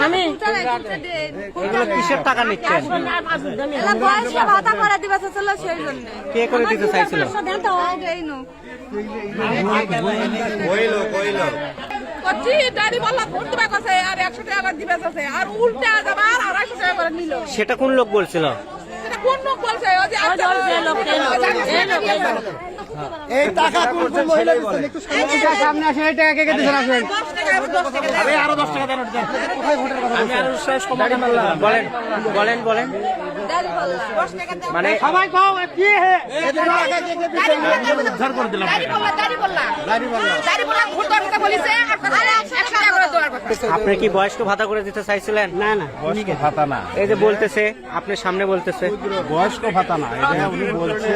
আমি কিসের টাকা নিচ্ছেন? ভাতা করে দিবা ছিল সেই জন্য কে করে দিতে চাইছিল? সেটা কোন লোক বলছিল? এই টাকা কোন মহিলা দিচ্ছেন? একটু সামনে আসেন। এই টাকা কে কে দিচ্ছেন? আসেন। আরো 10 টাকা দেন। কোথায় ভোটের কথা? আমি আরো শেষ কমাতে পারলাম। বলেন বলেন বলেন। মানে সবাই কও কি হে? এই টাকা কে কে দিচ্ছেন? উদ্ধার করে দিলাম। আপনি কি বয়স্ক ভাতা করে দিতে চাইছিলেন? না না, বয়স্ক ভাতা না। এই যে বলতেছে, আপনার সামনে বলতেছে বয়স্ক ভাতা না, এটা উনি বলছে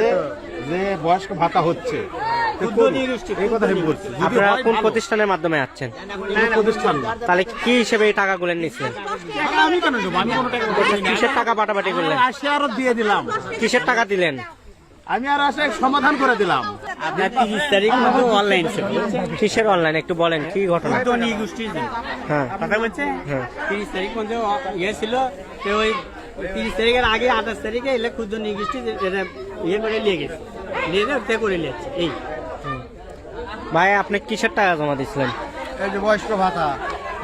যে বয়স্ক ভাতা হচ্ছে। এই কথা আমি বলছি। আপনারা কোন প্রতিষ্ঠানের মাধ্যমে আছেন? প্রতিষ্ঠান না। তাহলে কি হিসেবে এই টাকাগুলো নিচ্ছেন? আমি কেন দেবো? আমি কোনো টাকা দেবো না। কিসের টাকা পাটাপাটি করলেন? আসে আরো দিয়ে দিলাম। কিসের টাকা দিলেন? আমি আর আসে সমাধান করে দিলাম। আপনার 30 তারিখ মতো অনলাইন ছিল। কিসের অনলাইন একটু বলেন, কি ঘটনা? ধনী গোষ্ঠীর হ্যাঁ কথা বলছে। হ্যাঁ 30 তারিখ মধ্যে ইয়ে ছিল, তো ওই 30 তারিখের আগে 28 তারিখে এলে ক্ষুদ্র নিগোষ্ঠী এটা ইয়ে করে নিয়ে গেছে, নিয়ে যেতে করে নিয়েছে। এই ভাই আপনি কিসের টাকা জমা দিচ্ছিলেন? এই যে বয়স্ক ভাতা।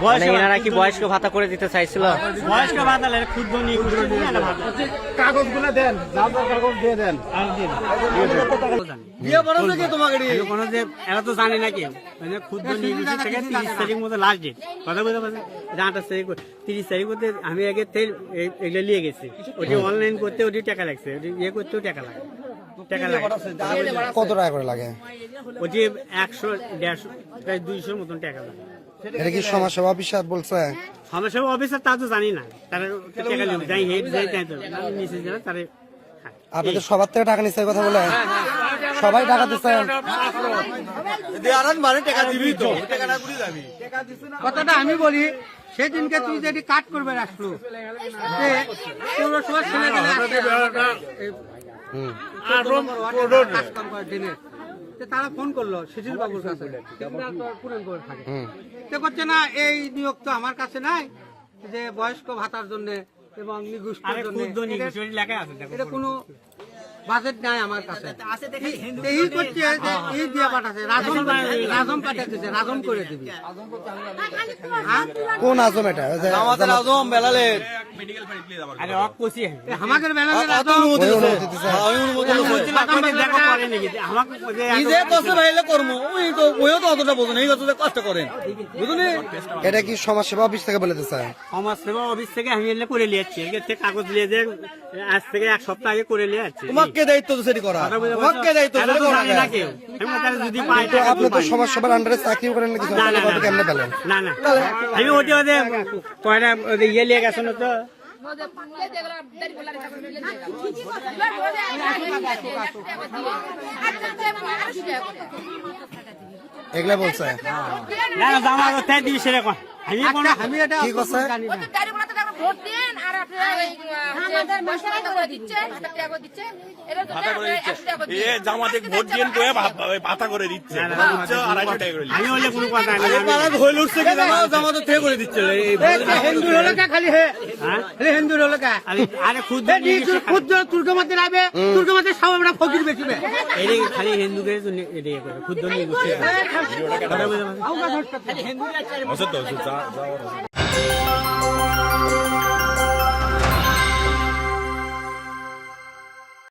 মানে এনারা কি বয়স্ক ভাতা করে দিতে চাইছিল? বয়স্ক ভাতা লাগে, ক্ষুদ্র নিগোষ্ঠী কাগজগুলো দেন, যা যা কাগজ দিয়ে দেন। কোনো যে এরা তো জানে না কেউ, মানে ক্ষুদ্র নিগোষ্ঠী থেকে 30 তারিখ মতো লাস্ট ডেট। কথা বলতে পারছেন? 28 তারিখ 30 তারিখ মধ্যে আমি আগে তেল এগুলো নিয়ে গেছি। ওটি অনলাইন করতে ওটি টাকা লাগছে, ওটি ইয়ে করতেও টাকা লাগে। কত টাকা করে লাগে? ওটি 100, 150, প্রায় 200 মতন টাকা লাগে। এটা কি সমাজসেবা অফিসার বলছে? সমস্যা অফিসার তা তো জানি না, তারা টাকা নেবে, যাই হেড যাই তাই তো নিচে যারা তারা। আপনি তো সবার থেকে টাকা নিচ্ছে কথা বলে, সবাই টাকা দিচ্ছেন। কথাটা আমি বলি, সেদিনকে তুই যদি কাট করবে রাখলো তারা ফোন করলো শিশির বাবুর কাছে, পূরণ করে থাকে করছে না। এই নিয়োগ তো আমার কাছে নাই, যে বয়স্ক ভাতার জন্য এবং নিগোষ্ঠীর জন্য এটা কোনো বাজেট নাই আমার কাছে। এই করছে যে এই দিয়ে পাঠাচ্ছে, রাজম পাঠাচ্ছে, রাজম করে দিবি। কোন আজম এটা? আমাদের আজম বেলালের আরে অক কইছি আমাদের বেলালের রাজম এটা কি সমাজসেবা অফিস থেকে বলে দিচ্ছে? সমাজ সেবা অফিস থেকে আমি এলে করে নিয়েছি, কাগজ নিয়ে যে আজ থেকে 1 সপ্তাহ আগে করে নিয়ে যাচ্ছি। তোমাকে দায়িত্ব তো সেটি করা, তোমাকে দায়িত্ব যদি পাই। আপনি তো সমাজসেবার আন্ডারে চাকরি করেন নাকি? কেমনে পেলেন? না না, আমি ওটি ওদের কয়টা ইয়ে নিয়ে গেছে না তো। এগুলা বলছে? না না, জামা কোথায় দিবি সেরকম আমি এটা কি করছে? জামাতে ভোট দিয়ে ভাতা করে দিচ্ছে, আমি হলে কোনো কথা নেই। জামাতে থেকে করে দিচ্ছে। হিন্দুর হলো খালি হিন্দুর হলো আরে ক্ষুদ্র ক্ষুদ্র তুর্কমাতে রাখবে, তুর্কমাতে সব আমরা ফকির বেশিবে। এই খালি হিন্দুকে ক্ষুদ্র নিয়ে